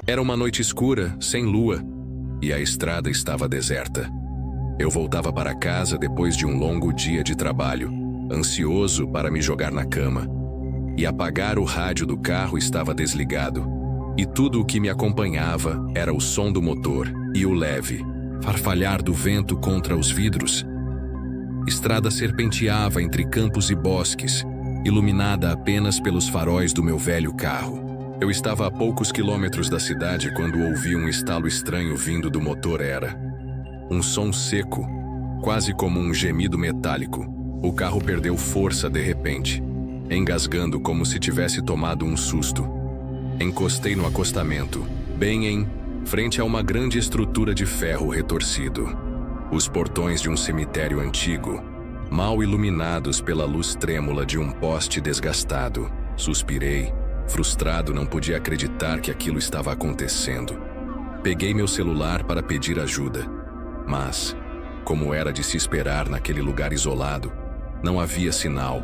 Era uma noite escura, sem lua, e a estrada estava deserta. Eu voltava para casa depois de um longo dia de trabalho, ansioso para me jogar na cama. E apagar o rádio do carro estava desligado, e tudo o que me acompanhava era o som do motor e o leve farfalhar do vento contra os vidros. Estrada serpenteava entre campos e bosques, iluminada apenas pelos faróis do meu velho carro. Eu estava a poucos quilômetros da cidade quando ouvi um estalo estranho vindo do motor. Era um som seco, quase como um gemido metálico. O carro perdeu força de repente, engasgando como se tivesse tomado um susto. Encostei no acostamento, bem em frente a uma grande estrutura de ferro retorcido. Os portões de um cemitério antigo, mal iluminados pela luz trêmula de um poste desgastado. Suspirei. Frustrado, não podia acreditar que aquilo estava acontecendo. Peguei meu celular para pedir ajuda, mas, como era de se esperar naquele lugar isolado, não havia sinal.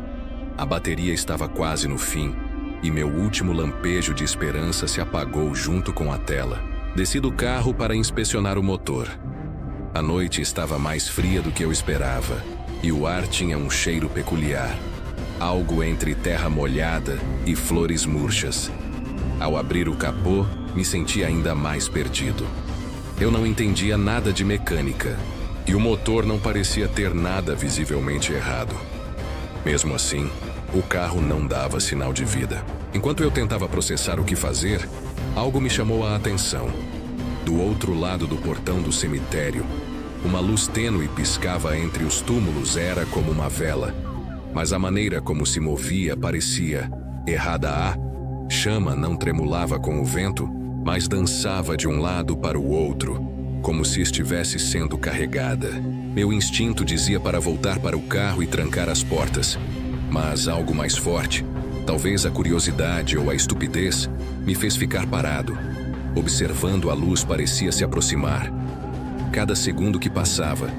A bateria estava quase no fim, e meu último lampejo de esperança se apagou junto com a tela. Desci do carro para inspecionar o motor. A noite estava mais fria do que eu esperava, e o ar tinha um cheiro peculiar. Algo entre terra molhada e flores murchas. Ao abrir o capô, me senti ainda mais perdido. Eu não entendia nada de mecânica, e o motor não parecia ter nada visivelmente errado. Mesmo assim, o carro não dava sinal de vida. Enquanto eu tentava processar o que fazer, algo me chamou a atenção. Do outro lado do portão do cemitério, uma luz tênue piscava entre os túmulos. Era como uma vela, mas a maneira como se movia parecia errada. A chama não tremulava com o vento, mas dançava de um lado para o outro, como se estivesse sendo carregada. Meu instinto dizia para voltar para o carro e trancar as portas, mas algo mais forte, talvez a curiosidade ou a estupidez, me fez ficar parado. Observando a luz, parecia se aproximar. Cada segundo que passava,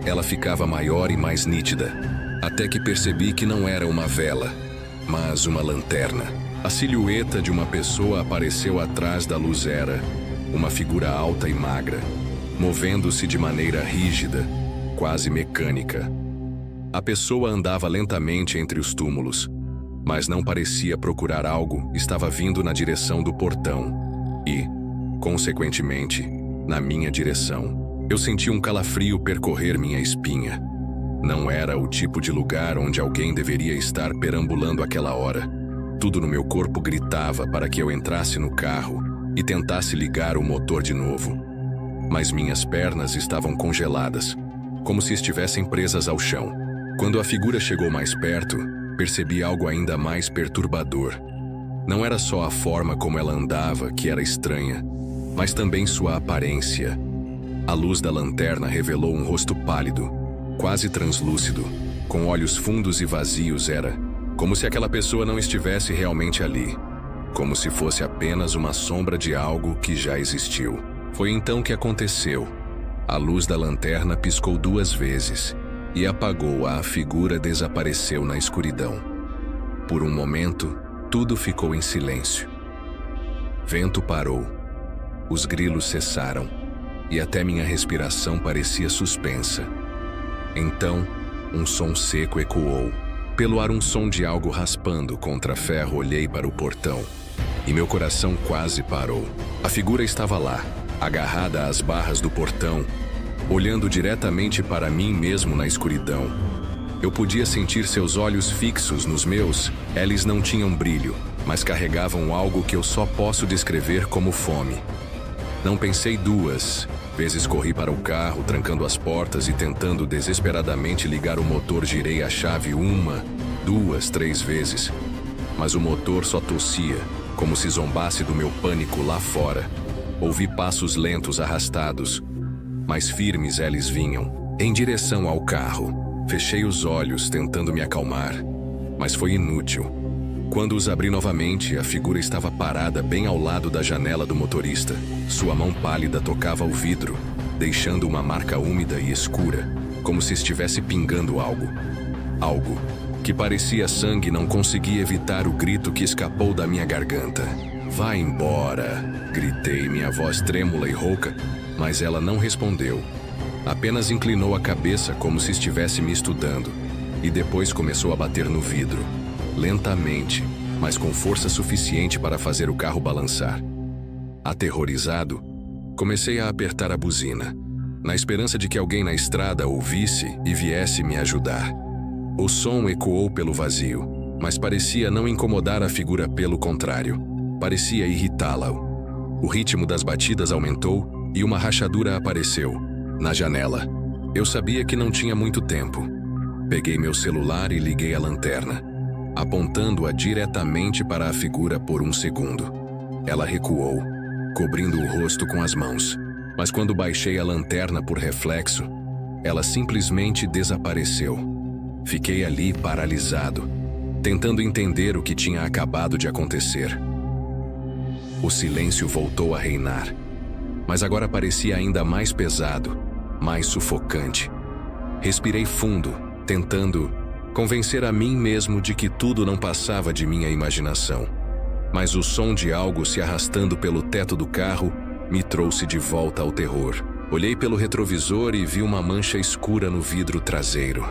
ela ficava maior e mais nítida, até que percebi que não era uma vela, mas uma lanterna. A silhueta de uma pessoa apareceu atrás da luz. Era uma figura alta e magra, movendo-se de maneira rígida, quase mecânica. A pessoa andava lentamente entre os túmulos, mas não parecia procurar algo. Estava vindo na direção do portão e, consequentemente, na minha direção. Eu senti um calafrio percorrer minha espinha. Não era o tipo de lugar onde alguém deveria estar perambulando àquela hora. Tudo no meu corpo gritava para que eu entrasse no carro e tentasse ligar o motor de novo. Mas minhas pernas estavam congeladas, como se estivessem presas ao chão. Quando a figura chegou mais perto, percebi algo ainda mais perturbador. Não era só a forma como ela andava que era estranha, mas também sua aparência. A luz da lanterna revelou um rosto pálido, quase translúcido, com olhos fundos e vazios. Era como se aquela pessoa não estivesse realmente ali, como se fosse apenas uma sombra de algo que já existiu. Foi então que aconteceu. A luz da lanterna piscou 2 vezes e apagou. A figura desapareceu na escuridão. Por um momento, tudo ficou em silêncio. Vento parou, os grilos cessaram e até minha respiração parecia suspensa. Então, um som seco ecoou. Pelo ar, um som de algo raspando contra ferro. Olhei para o portão e meu coração quase parou. A figura estava lá, agarrada às barras do portão, olhando diretamente para mim mesmo na escuridão. Eu podia sentir seus olhos fixos nos meus. Eles não tinham brilho, mas carregavam algo que eu só posso descrever como fome. Não pensei 2 vezes, corri para o carro, trancando as portas e tentando desesperadamente ligar o motor. Girei a chave 1, 2, 3 vezes, mas o motor só tossia, como se zombasse do meu pânico lá fora. Ouvi passos lentos, arrastados, mas firmes. Eles vinham em direção ao carro. Fechei os olhos, tentando me acalmar, mas foi inútil. Quando os abri novamente, a figura estava parada bem ao lado da janela do motorista. Sua mão pálida tocava o vidro, deixando uma marca úmida e escura, como se estivesse pingando algo. Algo que parecia sangue. Não consegui evitar o grito que escapou da minha garganta. Vá embora! Gritei, minha voz trêmula e rouca, mas ela não respondeu. Apenas inclinou a cabeça como se estivesse me estudando, e depois começou a bater no vidro, lentamente, mas com força suficiente para fazer o carro balançar. Aterrorizado, comecei a apertar a buzina, na esperança de que alguém na estrada ouvisse e viesse me ajudar. O som ecoou pelo vazio, mas parecia não incomodar a figura, pelo contrário, parecia irritá-la. O ritmo das batidas aumentou e uma rachadura apareceu, na janela. Eu sabia que não tinha muito tempo. Peguei meu celular e liguei a lanterna, apontando-a diretamente para a figura por um segundo. Ela recuou, cobrindo o rosto com as mãos, mas quando baixei a lanterna por reflexo, ela simplesmente desapareceu. Fiquei ali paralisado, tentando entender o que tinha acabado de acontecer. O silêncio voltou a reinar, mas agora parecia ainda mais pesado, mais sufocante. Respirei fundo, tentando convencer a mim mesmo de que tudo não passava de minha imaginação. Mas o som de algo se arrastando pelo teto do carro me trouxe de volta ao terror. Olhei pelo retrovisor e vi uma mancha escura no vidro traseiro.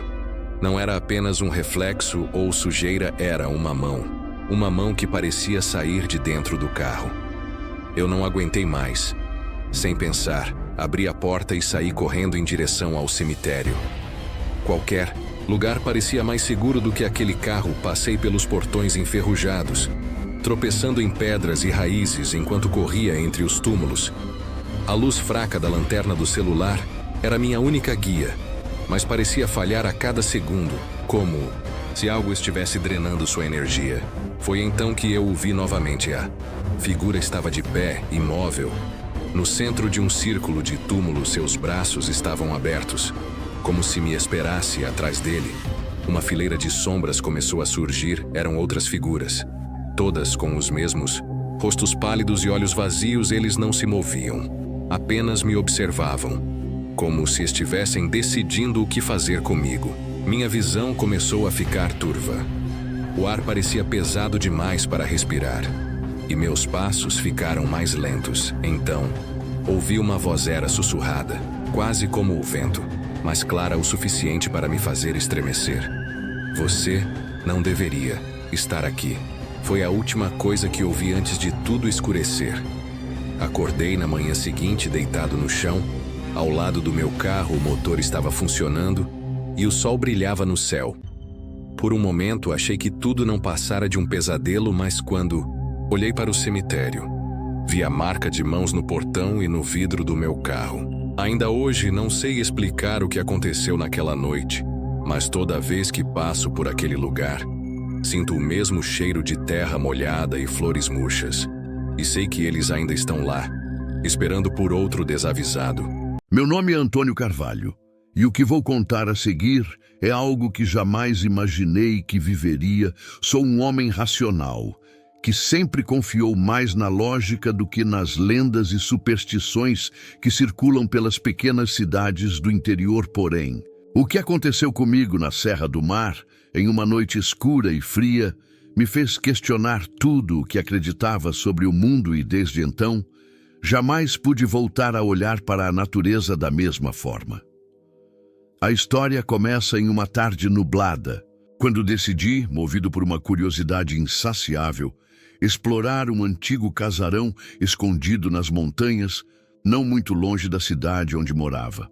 Não era apenas um reflexo ou sujeira, era uma mão. Uma mão que parecia sair de dentro do carro. Eu não aguentei mais. Sem pensar, abri a porta e saí correndo em direção ao cemitério. Qualquer lugar parecia mais seguro do que aquele carro. Passei pelos portões enferrujados, tropeçando em pedras e raízes enquanto corria entre os túmulos. A luz fraca da lanterna do celular era minha única guia, mas parecia falhar a cada segundo, como se algo estivesse drenando sua energia. Foi então que eu o vi novamente. A figura estava de pé, imóvel. No centro de um círculo de túmulos, seus braços estavam abertos, como se me esperasse atrás dele. Uma fileira de sombras começou a surgir. Eram outras figuras, todas com os mesmos rostos pálidos e olhos vazios. Eles não se moviam, apenas me observavam, como se estivessem decidindo o que fazer comigo. Minha visão começou a ficar turva. O ar parecia pesado demais para respirar, e meus passos ficaram mais lentos. Então, ouvi uma voz sussurrada, quase como o vento, mas clara o suficiente para me fazer estremecer. Você não deveria estar aqui. Foi a última coisa que ouvi antes de tudo escurecer. Acordei na manhã seguinte deitado no chão. Ao lado do meu carro, o motor estava funcionando e o sol brilhava no céu. Por um momento, achei que tudo não passara de um pesadelo, mas quando olhei para o cemitério, vi a marca de mãos no portão e no vidro do meu carro. Ainda hoje não sei explicar o que aconteceu naquela noite, mas toda vez que passo por aquele lugar, sinto o mesmo cheiro de terra molhada e flores murchas. E sei que eles ainda estão lá, esperando por outro desavisado. Meu nome é Antônio Carvalho, e o que vou contar a seguir é algo que jamais imaginei que viveria. Sou um homem racional, que sempre confiou mais na lógica do que nas lendas e superstições que circulam pelas pequenas cidades do interior. Porém, o que aconteceu comigo na Serra do Mar, em uma noite escura e fria, me fez questionar tudo o que acreditava sobre o mundo, e desde então, jamais pude voltar a olhar para a natureza da mesma forma. A história começa em uma tarde nublada, quando decidi, movido por uma curiosidade insaciável, explorar um antigo casarão escondido nas montanhas, não muito longe da cidade onde morava.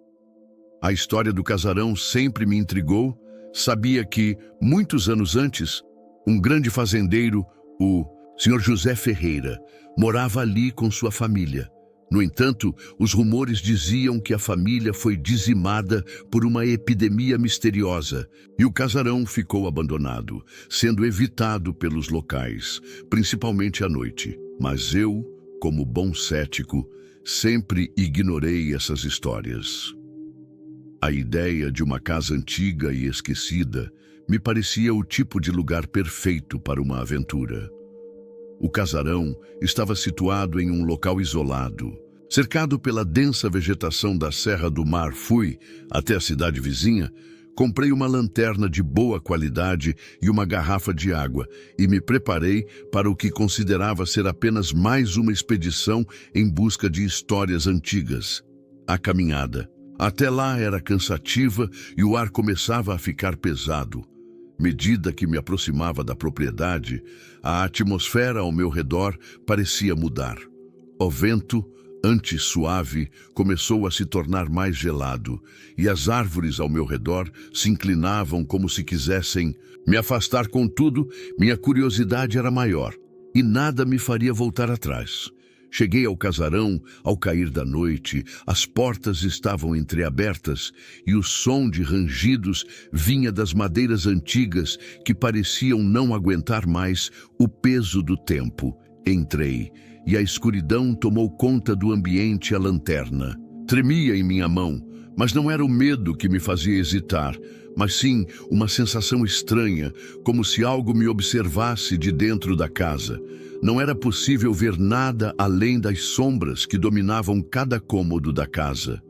A história do casarão sempre me intrigou. Sabia que, muitos anos antes, um grande fazendeiro, o Sr. José Ferreira, morava ali com sua família. No entanto, os rumores diziam que a família foi dizimada por uma epidemia misteriosa e o casarão ficou abandonado, sendo evitado pelos locais, principalmente à noite. Mas eu, como bom cético, sempre ignorei essas histórias. A ideia de uma casa antiga e esquecida me parecia o tipo de lugar perfeito para uma aventura. O casarão estava situado em um local isolado, cercado pela densa vegetação da Serra do Mar. Fui até a cidade vizinha Comprei uma lanterna de boa qualidade e uma garrafa de água e me preparei para o que considerava ser apenas mais uma expedição em busca de histórias antigas. A caminhada. Até lá era cansativa e o ar começava a ficar pesado. Medida que me aproximava da propriedade, a atmosfera ao meu redor parecia mudar. O vento, antes suave, começou a se tornar mais gelado, e as árvores ao meu redor se inclinavam como se quisessem me afastar. Contudo, minha curiosidade era maior, e nada me faria voltar atrás. Cheguei ao casarão ao cair da noite, as portas estavam entreabertas e o som de rangidos vinha das madeiras antigas que pareciam não aguentar mais o peso do tempo. Entrei e a escuridão tomou conta do ambiente. A lanterna tremia em minha mão, mas não era o medo que me fazia hesitar, mas sim uma sensação estranha, como se algo me observasse de dentro da casa. Não era possível ver nada além das sombras que dominavam cada cômodo da casa.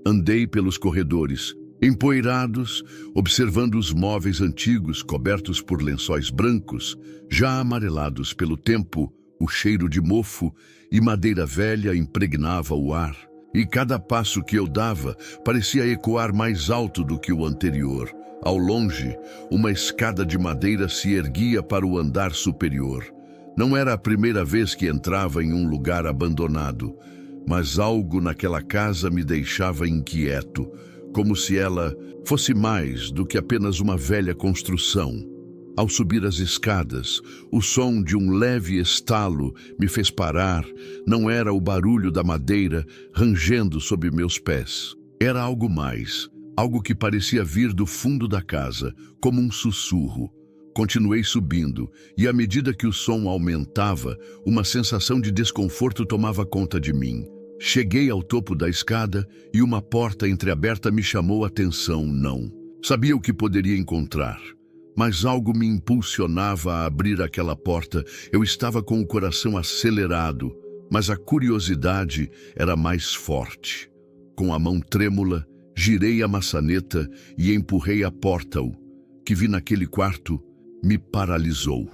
Andei pelos corredores, empoeirados, observando os móveis antigos cobertos por lençóis brancos, já amarelados pelo tempo. O cheiro de mofo e madeira velha impregnava o ar, e cada passo que eu dava parecia ecoar mais alto do que o anterior. Ao longe, uma escada de madeira se erguia para o andar superior. Não era a primeira vez que entrava em um lugar abandonado, mas algo naquela casa me deixava inquieto, como se ela fosse mais do que apenas uma velha construção. Ao subir as escadas, o som de um leve estalo me fez parar. Não era o barulho da madeira rangendo sob meus pés. Era algo mais, algo que parecia vir do fundo da casa, como um sussurro. Continuei subindo, e à medida que o som aumentava, uma sensação de desconforto tomava conta de mim. Cheguei ao topo da escada e uma porta entreaberta me chamou a atenção. Não sabia o que poderia encontrar, mas algo me impulsionava a abrir aquela porta. Eu estava com o coração acelerado, mas a curiosidade era mais forte. Com a mão trêmula, girei a maçaneta e empurrei a porta. O que vi naquele quarto me paralisou.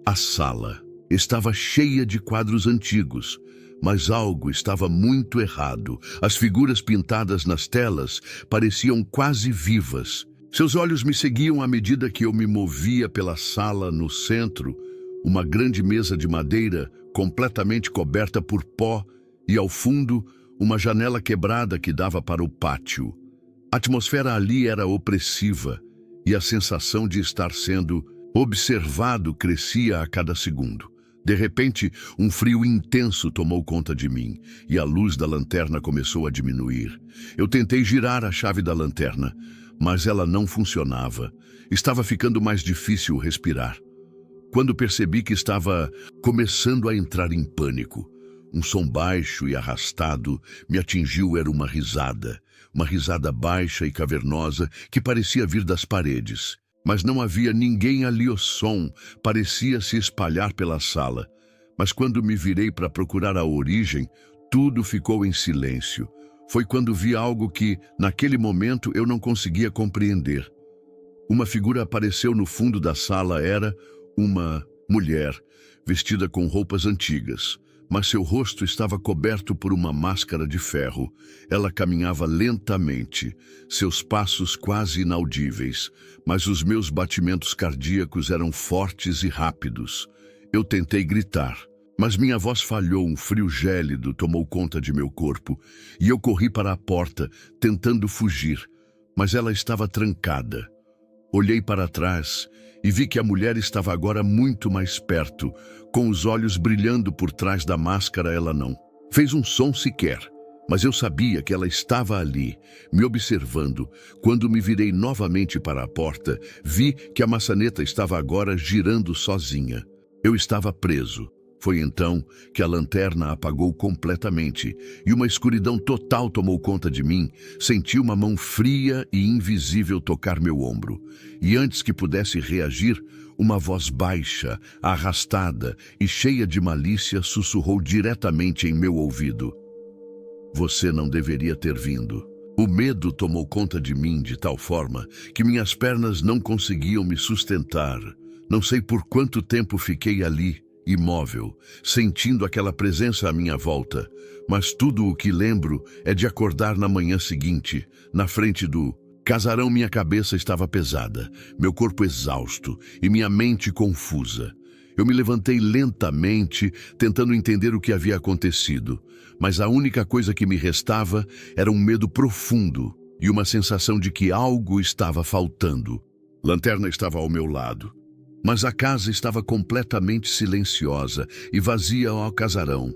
A sala estava cheia de quadros antigos, mas algo estava muito errado. As figuras pintadas nas telas pareciam quase vivas. Seus olhos me seguiam à medida que eu me movia pela sala. No centro, uma grande mesa de madeira completamente coberta por pó e, ao fundo, uma janela quebrada que dava para o pátio. A atmosfera ali era opressiva e a sensação de estar sendo observado crescia a cada segundo. De repente, um frio intenso tomou conta de mim e a luz da lanterna começou a diminuir. Eu tentei girar a chave da lanterna, mas ela não funcionava. Estava ficando mais difícil respirar. Quando percebi que estava começando a entrar em pânico, um som baixo e arrastado me atingiu. Era uma risada baixa e cavernosa que parecia vir das paredes. Mas não havia ninguém ali. O som parecia se espalhar pela sala. Mas quando me virei para procurar a origem, tudo ficou em silêncio. Foi quando vi algo que, naquele momento, eu não conseguia compreender. Uma figura apareceu no fundo da sala. Era uma mulher, vestida com roupas antigas, mas seu rosto estava coberto por uma máscara de ferro. Ela caminhava lentamente, seus passos quase inaudíveis, mas os meus batimentos cardíacos eram fortes e rápidos. Eu tentei gritar, mas minha voz falhou. Um frio gélido tomou conta de meu corpo e eu corri para a porta, tentando fugir, mas ela estava trancada. Olhei para trás e vi que a mulher estava agora muito mais perto, com os olhos brilhando por trás da máscara. Ela não fez um som sequer, mas eu sabia que ela estava ali, me observando. Quando me virei novamente para a porta, vi que a maçaneta estava agora girando sozinha. Eu estava preso. Foi então que a lanterna apagou completamente e uma escuridão total tomou conta de mim. Senti uma mão fria e invisível tocar meu ombro. E antes que pudesse reagir, uma voz baixa, arrastada e cheia de malícia sussurrou diretamente em meu ouvido: "Você não deveria ter vindo." O medo tomou conta de mim de tal forma que minhas pernas não conseguiam me sustentar. Não sei por quanto tempo fiquei ali, imóvel, sentindo aquela presença à minha volta, mas tudo o que lembro é de acordar na manhã seguinte, na frente do casarão. Minha cabeça estava pesada, meu corpo exausto e minha mente confusa. Eu me levantei lentamente, tentando entender o que havia acontecido, mas a única coisa que me restava era um medo profundo e uma sensação de que algo estava faltando. Lanterna estava ao meu lado, mas a casa estava completamente silenciosa e vazia ao casarão.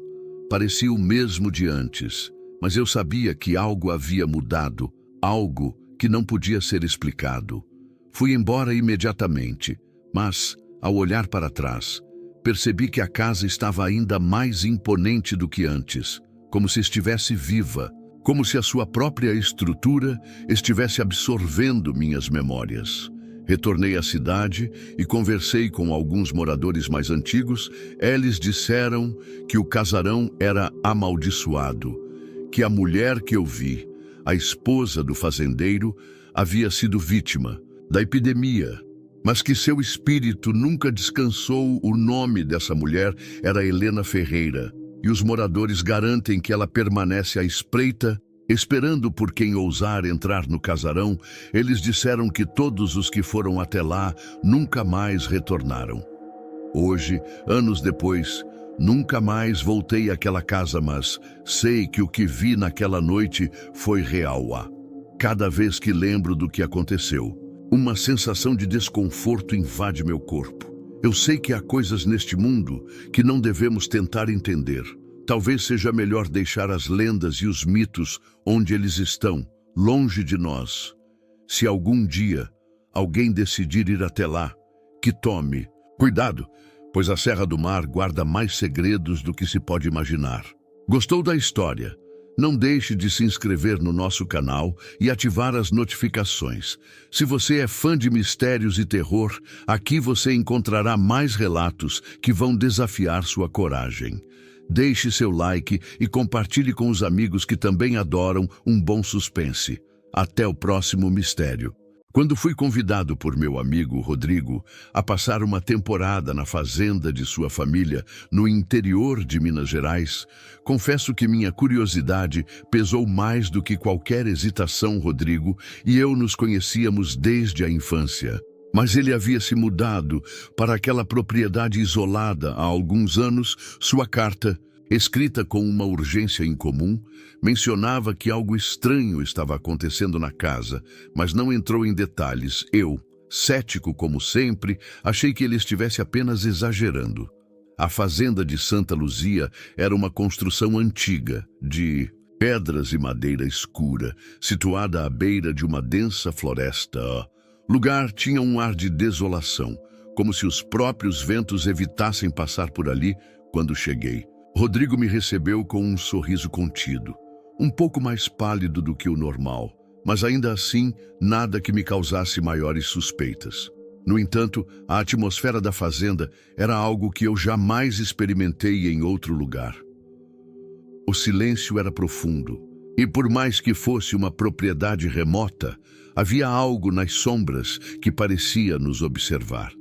Parecia o mesmo de antes, mas eu sabia que algo havia mudado, algo que não podia ser explicado. Fui embora imediatamente, mas, ao olhar para trás, percebi que a casa estava ainda mais imponente do que antes, como se estivesse viva, como se a sua própria estrutura estivesse absorvendo minhas memórias. Retornei à cidade e conversei com alguns moradores mais antigos. Eles disseram que o casarão era amaldiçoado, que a mulher que eu vi, a esposa do fazendeiro, havia sido vítima da epidemia, mas que seu espírito nunca descansou. O nome dessa mulher era Helena Ferreira, e os moradores garantem que ela permanece à espreita, esperando por quem ousar entrar no casarão. Eles disseram que todos os que foram até lá nunca mais retornaram. Hoje, anos depois, nunca mais voltei àquela casa, mas sei que o que vi naquela noite foi real. Cada vez que lembro do que aconteceu, uma sensação de desconforto invade meu corpo. Eu sei que há coisas neste mundo que não devemos tentar entender. Talvez seja melhor deixar as lendas e os mitos onde eles estão, longe de nós. Se algum dia alguém decidir ir até lá, que tome cuidado, pois a Serra do Mar guarda mais segredos do que se pode imaginar. Gostou da história? Não deixe de se inscrever no nosso canal e ativar as notificações. Se você é fã de mistérios e terror, aqui você encontrará mais relatos que vão desafiar sua coragem. Deixe seu like e compartilhe com os amigos que também adoram um bom suspense. Até o próximo mistério. Quando fui convidado por meu amigo Rodrigo a passar uma temporada na fazenda de sua família no interior de Minas Gerais, confesso que minha curiosidade pesou mais do que qualquer hesitação. Rodrigo e eu nos conhecíamos desde a infância, mas ele havia se mudado para aquela propriedade isolada há alguns anos. Sua carta, escrita com uma urgência incomum, mencionava que algo estranho estava acontecendo na casa, mas não entrou em detalhes. Eu, cético como sempre, achei que ele estivesse apenas exagerando. A fazenda de Santa Luzia era uma construção antiga, de pedras e madeira escura, situada à beira de uma densa floresta. O lugar tinha um ar de desolação, como se os próprios ventos evitassem passar por ali. Quando cheguei, Rodrigo me recebeu com um sorriso contido, um pouco mais pálido do que o normal, mas ainda assim nada que me causasse maiores suspeitas. No entanto, a atmosfera da fazenda era algo que eu jamais experimentei em outro lugar. O silêncio era profundo, e por mais que fosse uma propriedade remota, havia algo nas sombras que parecia nos observar.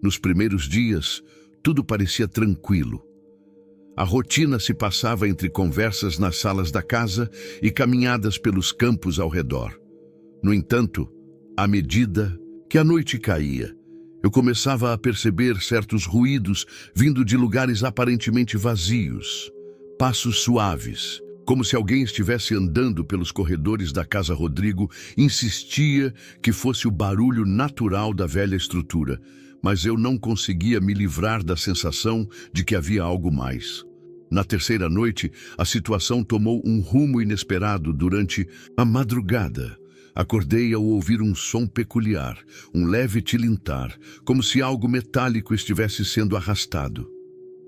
Nos primeiros dias, tudo parecia tranquilo. A rotina se passava entre conversas nas salas da casa e caminhadas pelos campos ao redor. No entanto, à medida que a noite caía, eu começava a perceber certos ruídos vindo de lugares aparentemente vazios. Passos suaves, como se alguém estivesse andando pelos corredores da casa. Rodrigo insistia que fosse o barulho natural da velha estrutura, mas eu não conseguia me livrar da sensação de que havia algo mais. Na terceira noite, a situação tomou um rumo inesperado. Durante a madrugada, acordei ao ouvir um som peculiar, um leve tilintar, como se algo metálico estivesse sendo arrastado.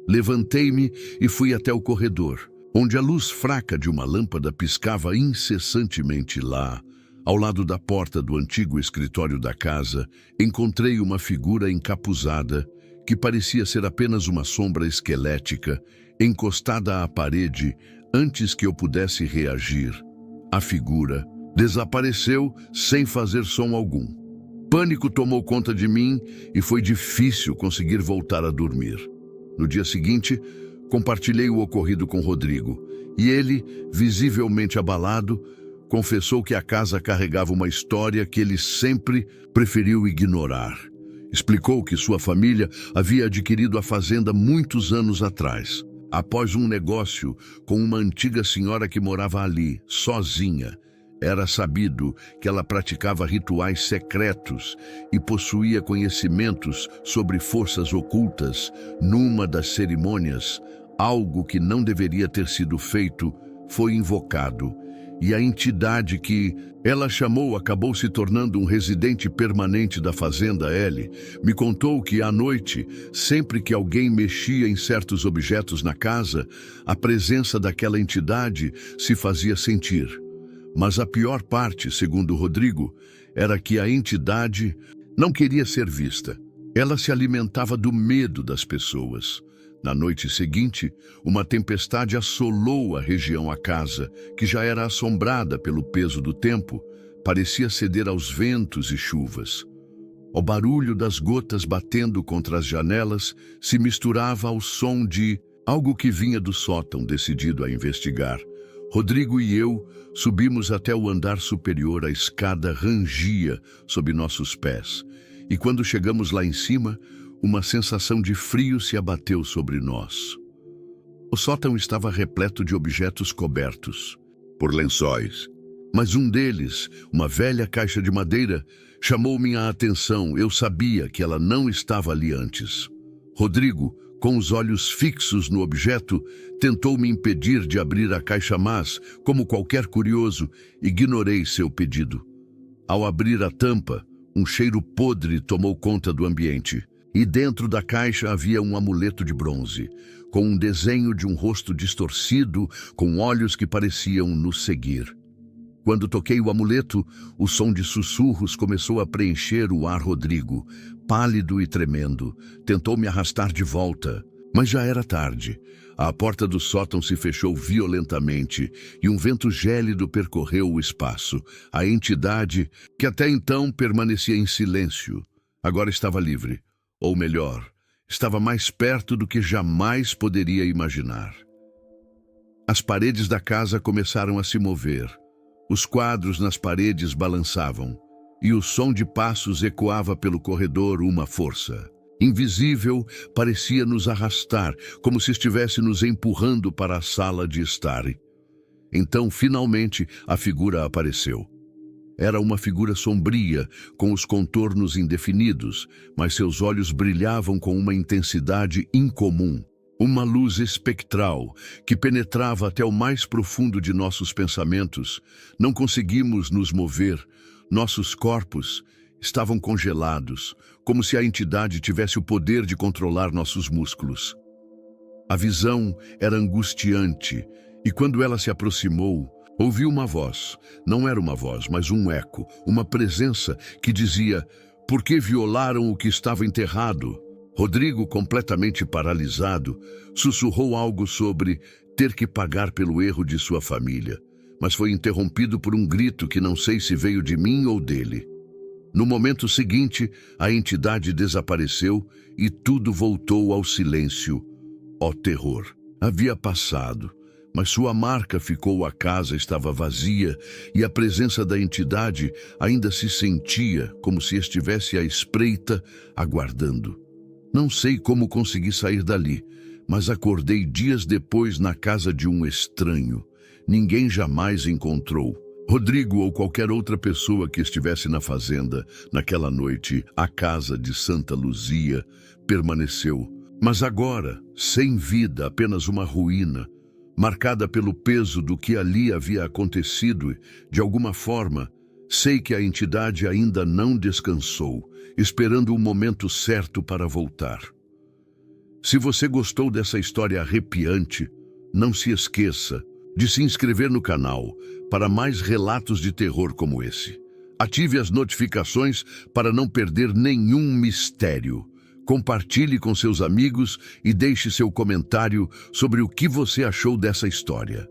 Levantei-me e fui até o corredor, onde a luz fraca de uma lâmpada piscava incessantemente. Lá, ao lado da porta do antigo escritório da casa, encontrei uma figura encapuzada, que parecia ser apenas uma sombra esquelética, encostada à parede. Antes que eu pudesse reagir, A figura desapareceu sem fazer som algum. Pânico tomou conta de mim e foi difícil conseguir voltar a dormir. No dia seguinte, compartilhei o ocorrido com Rodrigo e ele, visivelmente abalado, confessou que a casa carregava uma história que ele sempre preferiu ignorar. Explicou que sua família havia adquirido a fazenda muitos anos atrás, após um negócio com uma antiga senhora que morava ali, sozinha. Era sabido que ela praticava rituais secretos e possuía conhecimentos sobre forças ocultas. Numa das cerimônias, algo que não deveria ter sido feito foi invocado, e a entidade que ela chamou acabou se tornando um residente permanente da fazenda L. Me contou que à noite, sempre que alguém mexia em certos objetos na casa, a presença daquela entidade se fazia sentir. Mas a pior parte, segundo Rodrigo, era que a entidade não queria ser vista. Ela se alimentava do medo das pessoas. Na noite seguinte, uma tempestade assolou a região. A casa, que já era assombrada pelo peso do tempo, parecia ceder aos ventos e chuvas. O barulho das gotas batendo contra as janelas se misturava ao som de algo que vinha do sótão. Decidido a investigar, Rodrigo e eu subimos até o andar superior. A escada rangia sob nossos pés, e quando chegamos lá em cima, uma sensação de frio se abateu sobre nós. O sótão estava repleto de objetos cobertos por lençóis, mas um deles, uma velha caixa de madeira, chamou minha atenção. Eu sabia que ela não estava ali antes. Rodrigo, com os olhos fixos no objeto, tentou me impedir de abrir a caixa, mas, como qualquer curioso, ignorei seu pedido. Ao abrir a tampa, um cheiro podre tomou conta do ambiente, e dentro da caixa havia um amuleto de bronze, com um desenho de um rosto distorcido, com olhos que pareciam nos seguir. Quando toquei o amuleto, o som de sussurros começou a preencher o ar. Rodrigo, pálido e tremendo, tentou me arrastar de volta, mas já era tarde. A porta do sótão se fechou violentamente e um vento gélido percorreu o espaço. A entidade, que até então permanecia em silêncio, agora estava livre. Ou melhor, estava mais perto do que jamais poderia imaginar. As paredes da casa começaram a se mover. Os quadros nas paredes balançavam, e o som de passos ecoava pelo corredor. Uma força invisível parecia nos arrastar, como se estivesse nos empurrando para a sala de estar. Então, finalmente, a figura apareceu. Era uma figura sombria, com os contornos indefinidos, mas seus olhos brilhavam com uma intensidade incomum. Uma luz espectral que penetrava até o mais profundo de nossos pensamentos. Não conseguimos nos mover. Nossos corpos estavam congelados, como se a entidade tivesse o poder de controlar nossos músculos. A visão era angustiante, e quando ela se aproximou, ouvi uma voz. Não era uma voz, mas um eco, uma presença que dizia: "Por que violaram o que estava enterrado?" Rodrigo, completamente paralisado, sussurrou algo sobre ter que pagar pelo erro de sua família, mas foi interrompido por um grito que não sei se veio de mim ou dele. No momento seguinte, a entidade desapareceu e tudo voltou ao silêncio. O terror havia passado, mas sua marca ficou. A casa estava vazia e a presença da entidade ainda se sentia, como se estivesse à espreita, aguardando. Não sei como consegui sair dali, mas acordei dias depois na casa de um estranho. Ninguém jamais encontrou Rodrigo ou qualquer outra pessoa que estivesse na fazenda naquela noite. A casa de Santa Luzia permaneceu, mas agora, sem vida, apenas uma ruína, marcada pelo peso do que ali havia acontecido. De alguma forma, sei que a entidade ainda não descansou, esperando o momento certo para voltar. Se você gostou dessa história arrepiante, não se esqueça de se inscrever no canal para mais relatos de terror como esse. Ative as notificações para não perder nenhum mistério. Compartilhe com seus amigos e deixe seu comentário sobre o que você achou dessa história.